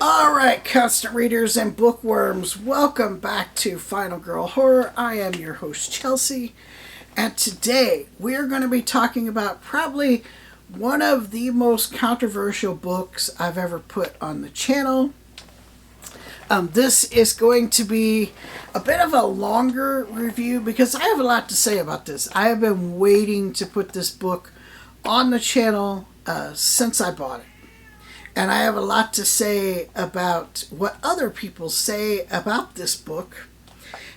Alright, constant readers and bookworms, welcome back to Final Girl Horror. I am your host, Chelsea, and today we're going to be talking about probably one of the most controversial books I've ever put on the channel. This is going to be a bit of a longer review because I have a lot to say about this. I have been waiting to put this book on the channel since I bought it. And I have a lot to say about what other people say about this book.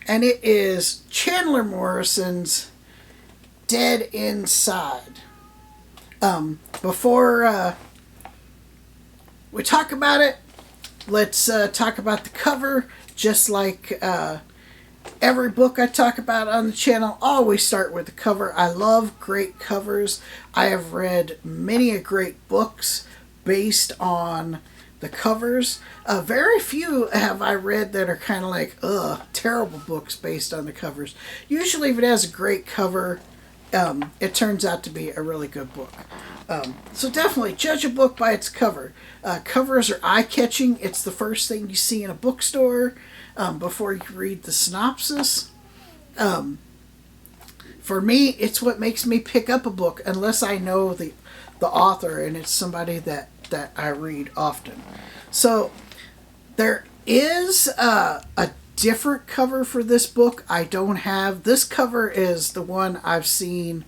And it is Chandler Morrison's Dead Inside. Before we talk about it, let's talk about the cover. Just like every book I talk about on the channel, I always start with the cover. I love great covers. I have read many great books based on the covers. Very few have I read that are kind of like, terrible books based on the covers. Usually if it has a great cover, it turns out to be a really good book. So definitely judge a book by its cover. Covers are eye-catching. It's the first thing you see in a bookstore before you read the synopsis. For me, it's what makes me pick up a book unless I know the author and it's somebody that I read often. So there is a different cover for this book. I don't have. This cover is the one I've seen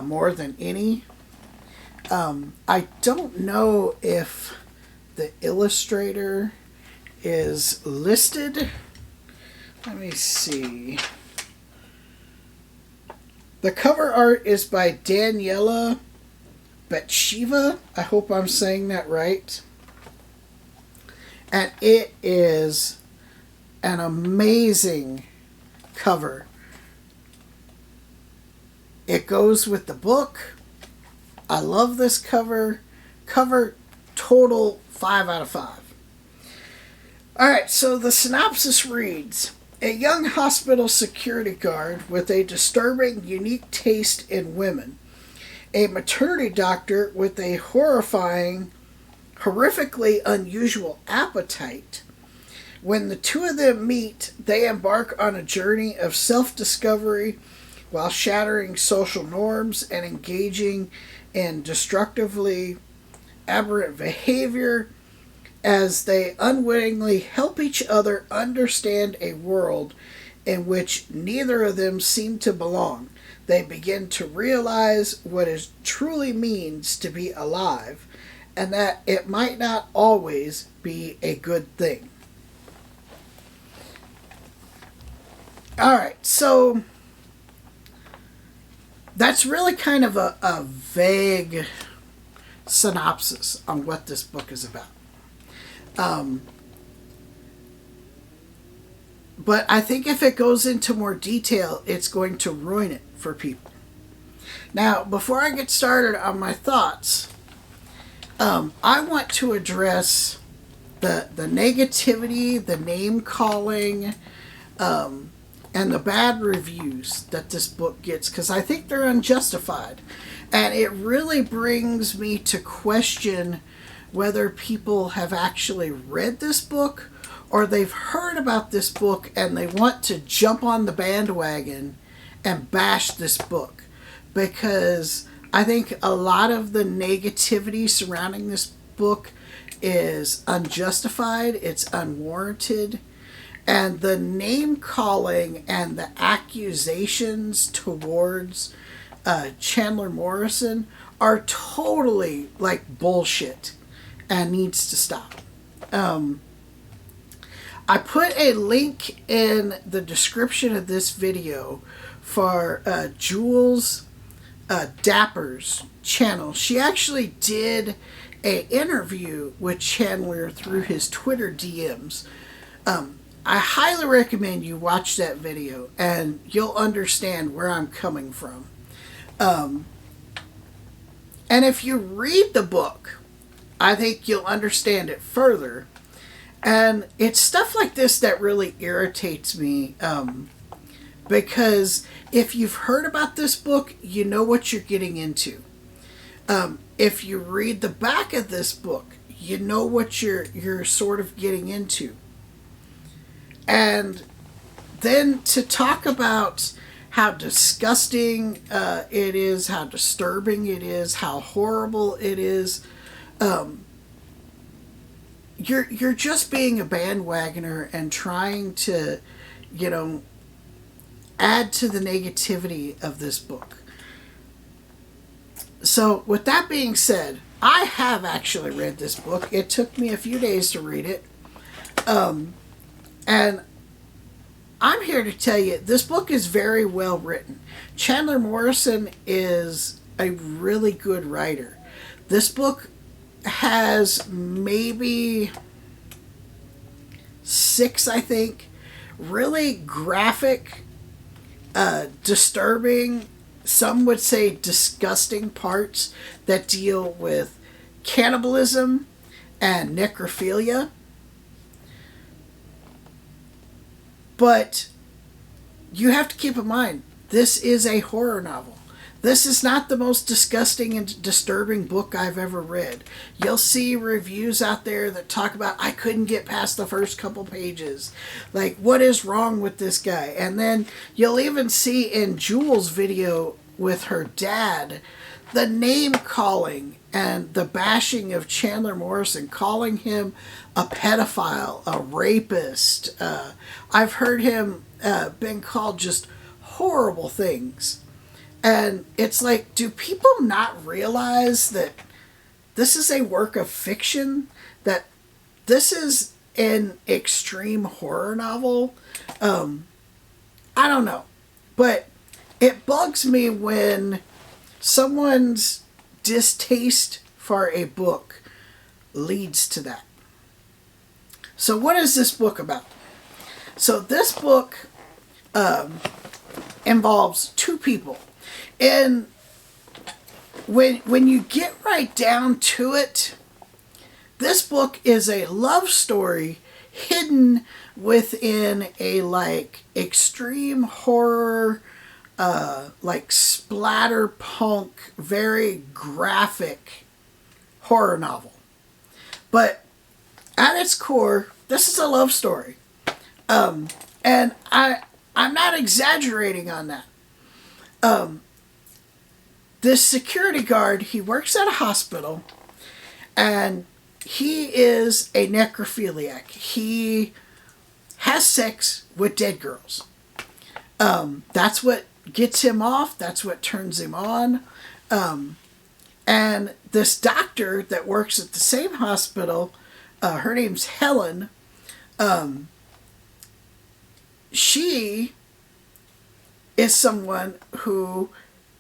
more than any. I don't know if the illustrator is listed. Let me see. The cover art is by Daniela Batshiva. I hope I'm saying that right. And it is an amazing cover. It goes with the book. I love this cover. Cover total 5 out of 5. Alright, so the synopsis reads, a young hospital security guard with a disturbing, unique taste in women, a maternity doctor with a horrifically unusual appetite. When the two of them meet, they embark on a journey of self-discovery while shattering social norms and engaging in destructively aberrant behavior as they unwittingly help each other understand a world in which neither of them seem to belong. They begin to realize what it truly means to be alive, and that it might not always be a good thing. Alright, so that's really kind of a vague synopsis on what this book is about. But I think if it goes into more detail, it's going to ruin it for people. Now, before I get started on my thoughts, I want to address the negativity, the name-calling, and the bad reviews that this book gets, because I think they're unjustified. And it really brings me to question whether people have actually read this book or they've heard about this book and they want to jump on the bandwagon and bash this book. Because I think a lot of the negativity surrounding this book is unjustified, it's unwarranted, and the name-calling and the accusations towards Chandler Morrison are totally like bullshit and needs to stop. I put a link in the description of this video for Jules Dapper's channel. She actually did an interview with Chandler through his Twitter DMs. I highly recommend you watch that video and you'll understand where I'm coming from. And if you read the book, I think you'll understand it further. And it's stuff like this that really irritates me. Because if you've heard about this book, you know what you're getting into. If you read the back of this book, you know what you're sort of getting into. And then to talk about how disgusting it is, how disturbing it is, how horrible it is, you're just being a bandwagoner and trying to, you know, add to the negativity of this book. So, with that being said, I have actually read this book. It took me a few days to read it. And I'm here to tell you, this book is very well written. Chandler Morrison is a really good writer. This book has maybe 6, I think, really graphic, disturbing, some would say disgusting parts that deal with cannibalism and necrophilia. But you have to keep in mind, this is a horror novel. This is not the most disgusting and disturbing book I've ever read. You'll see reviews out there that talk about, I couldn't get past the first couple pages. Like, what is wrong with this guy? And then you'll even see in Jules' video with her dad, the name calling and the bashing of Chandler Morrison, calling him a pedophile, a rapist. I've heard him been called just horrible things. And it's like, do people not realize that this is a work of fiction? That this is an extreme horror novel? I don't know. But it bugs me when someone's distaste for a book leads to that. So what is this book about? So this book involves 2 people. And when you get right down to it, this book is a love story hidden within a like extreme horror, like splatter punk, very graphic horror novel. But at its core, this is a love story. And I'm not exaggerating on that. This security guard, he works at a hospital, and he is a necrophiliac. He has sex with dead girls. That's what gets him off. That's what turns him on. And this doctor that works at the same hospital, her name's Helen, she is someone who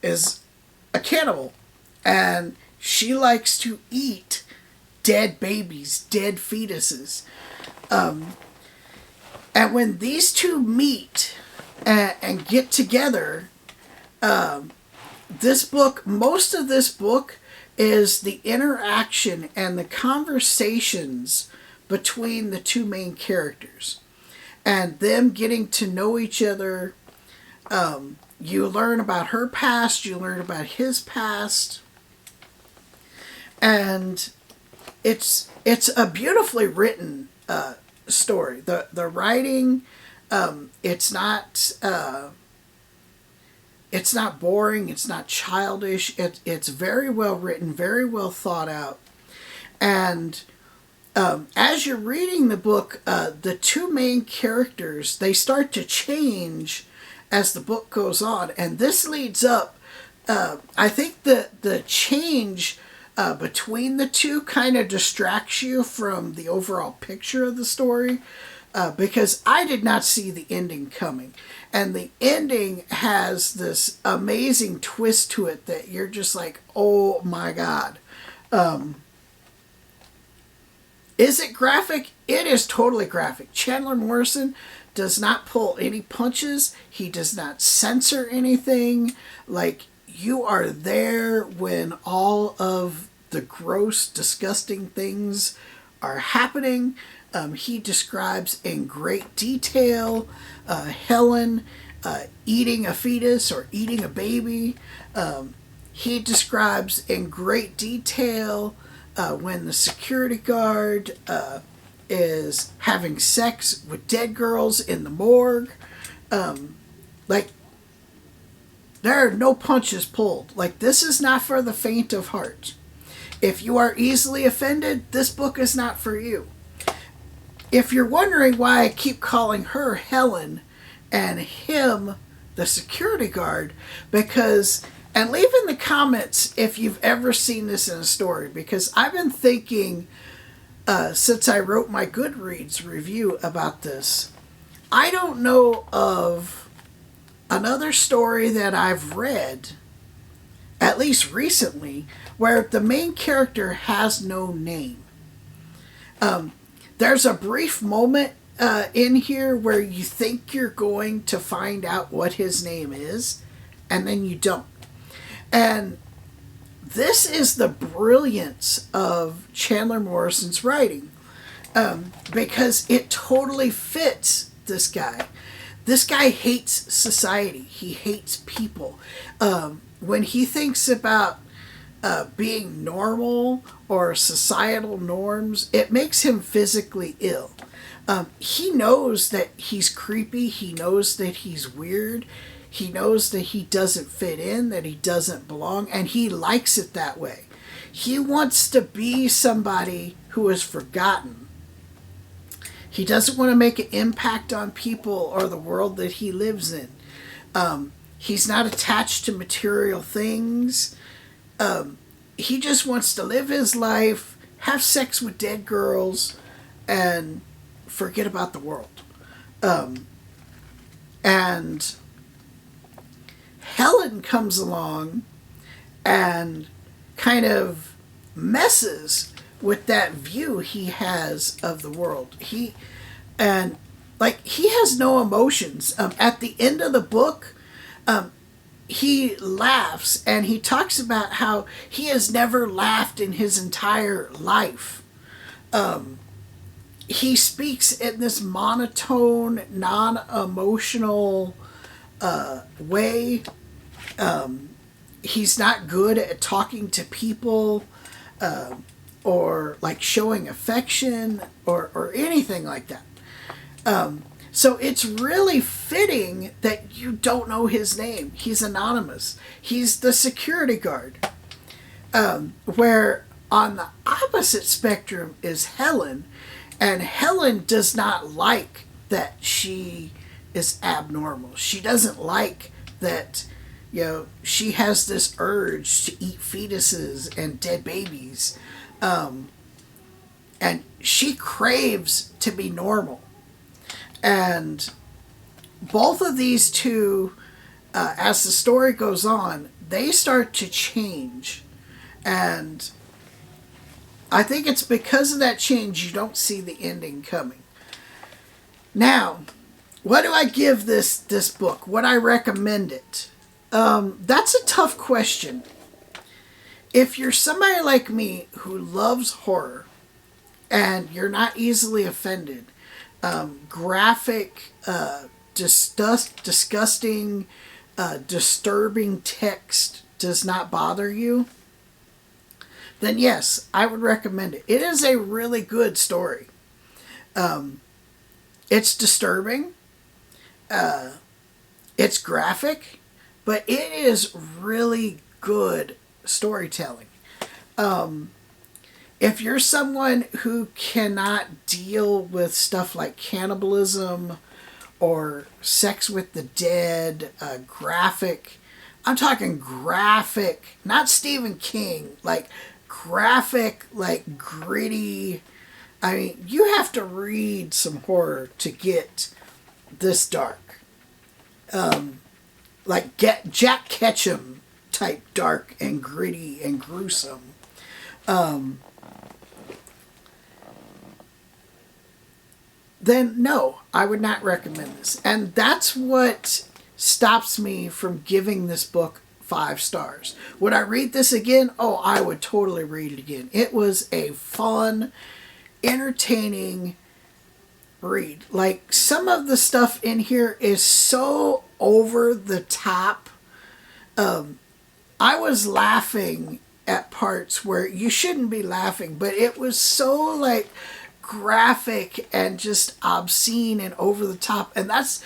is a cannibal, and she likes to eat dead babies, dead fetuses. And when these 2 meet and get together, most of this book is the interaction and the conversations between the 2 main characters and them getting to know each other. You learn about her past, you learn about his past, and it's a beautifully written story. The writing, it's not boring, it's not childish. It's very well written, very well thought out, and as you're reading the book, the 2 main characters, they start to change as the book goes on, and this leads up. I think the change between the 2 kind of distracts you from the overall picture of the story, because I did not see the ending coming, and the ending has this amazing twist to it that you're just like, oh my god. Is it graphic? It is totally graphic. Chandler Morrison does not pull any punches. He does not censor anything. Like, you are there when all of the gross, disgusting things are happening. He describes in great detail Helen eating a fetus or eating a baby. He describes in great detail when the security guard is having sex with dead girls in the morgue. Like, there are no punches pulled. Like, this is not for the faint of heart. If you are easily offended, this book is not for you. If you're wondering why I keep calling her Helen and him the security guard, because, and leave in the comments if you've ever seen this in a story, because I've been thinking since I wrote my Goodreads review about this, I don't know of another story that I've read, at least recently, where the main character has no name. There's a brief moment in here where you think you're going to find out what his name is, and then you don't. And this is the brilliance of Chandler Morrison's writing, because it totally fits this guy. This guy hates society. He hates people. When he thinks about being normal or societal norms, it makes him physically ill. He knows that he's creepy. He knows that he's weird. He knows that he doesn't fit in, that he doesn't belong, and he likes it that way. He wants to be somebody who is forgotten. He doesn't want to make an impact on people or the world that he lives in. He's not attached to material things. He just wants to live his life, have sex with dead girls, and forget about the world. And Helen comes along and kind of messes with that view he has of the world. He has no emotions. At the end of the book, he laughs, and he talks about how he has never laughed in his entire life. He speaks in this monotone, non-emotional way. He's not good at talking to people or like showing affection or anything like that. So it's really fitting that you don't know his name. He's anonymous. He's the security guard. Where on the opposite spectrum is Helen, and Helen does not like that she is abnormal. She doesn't like that, she has this urge to eat fetuses and dead babies. And she craves to be normal. And both of these two, as the story goes on, they start to change. And I think it's because of that change you don't see the ending coming. Now, what do I give this book? Would I recommend it? That's a tough question. If you're somebody like me who loves horror and you're not easily offended, graphic, disgusting, disturbing text does not bother you, then yes, I would recommend it. It is a really good story. It's disturbing. It's graphic, but it is really good storytelling. If you're someone who cannot deal with stuff like cannibalism or sex with the dead, graphic, I'm talking graphic, not Stephen King, like graphic, like gritty. I mean, you have to read some horror to get this dark. Like Jack Ketchum type dark and gritty and gruesome. Then no, I would not recommend this. And that's what stops me from giving this book 5 stars. Would I read this again? Oh, I would totally read it again. It was a fun, entertaining read. Like, some of the stuff in here is so over the top. I was laughing at parts where you shouldn't be laughing, but it was so like graphic and just obscene and over the top. And that's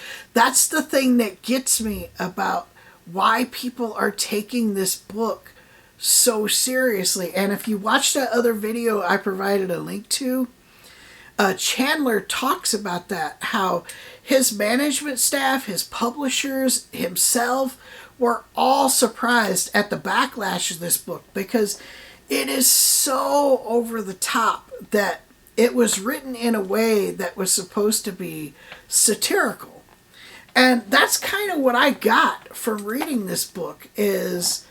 the thing that gets me about why people are taking this book so seriously. And if you watch that other video I provided a link to, Chandler talks about that, how his management staff, his publishers, himself were all surprised at the backlash of this book because it is so over the top that it was written in a way that was supposed to be satirical. And that's kind of what I got from reading this book, is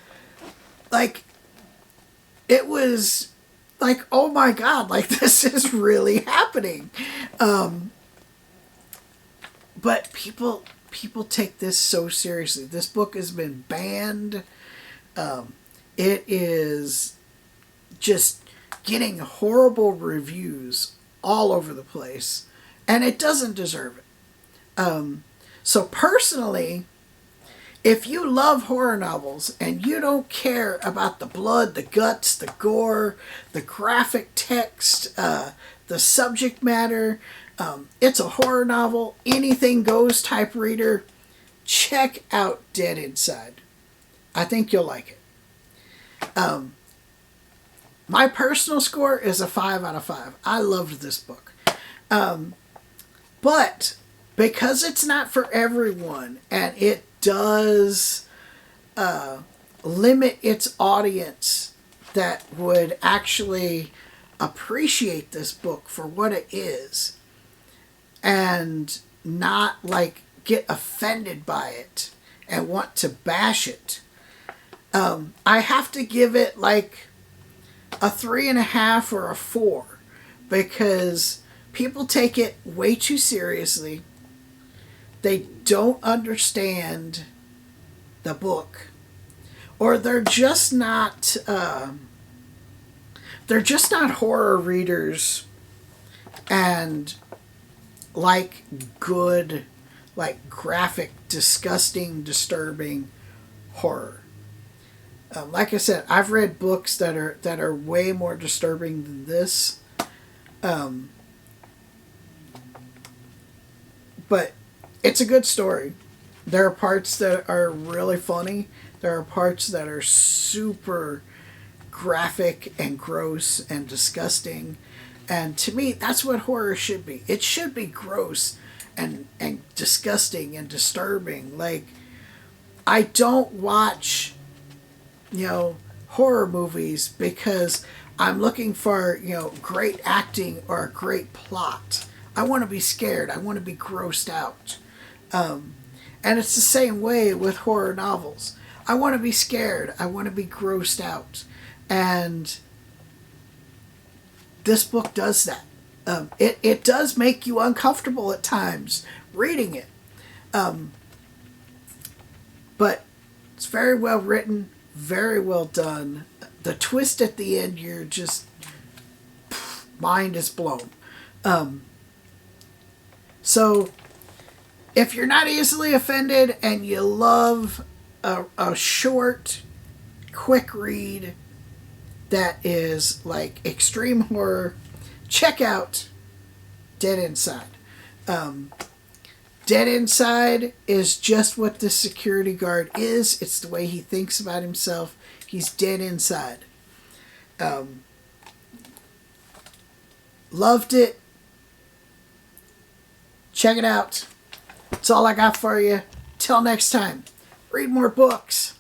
like, it was like, oh my God, like this is really happening. But people take this so seriously. This book has been banned. It is just getting horrible reviews all over the place, and it doesn't deserve it. So personally, if you love horror novels and you don't care about the blood, the guts, the gore, the graphic text, the subject matter, it's a horror novel, anything goes type reader, check out Dead Inside. I think you'll like it. My personal score is a 5 out of 5. I loved this book. But because it's not for everyone, and it does limit its audience that would actually appreciate this book for what it is and not like get offended by it and want to bash it, I have to give it like a 3.5 or a 4, because people take it way too seriously. They don't understand the book, or they're just not horror readers and like good, like graphic, disgusting, disturbing horror. Like I said, I've read books that are way more disturbing than this. But it's a good story. There are parts that are really funny. There are parts that are super graphic and gross and disgusting. And to me, that's what horror should be. It should be gross and disgusting and disturbing. Like, I don't watch, horror movies because I'm looking for, great acting or a great plot. I want to be scared. I want to be grossed out. And it's the same way with horror novels. I want to be scared. I want to be grossed out. And this book does that. It does make you uncomfortable at times reading it. But it's very well written, very well done. The twist at the end, you're just, mind is blown. So if you're not easily offended and you love a short, quick read that is like extreme horror, check out Dead Inside. Dead Inside is just what the security guard is. It's the way he thinks about himself. He's dead inside. Loved it. Check it out. That's all I got for you. Till next time, read more books.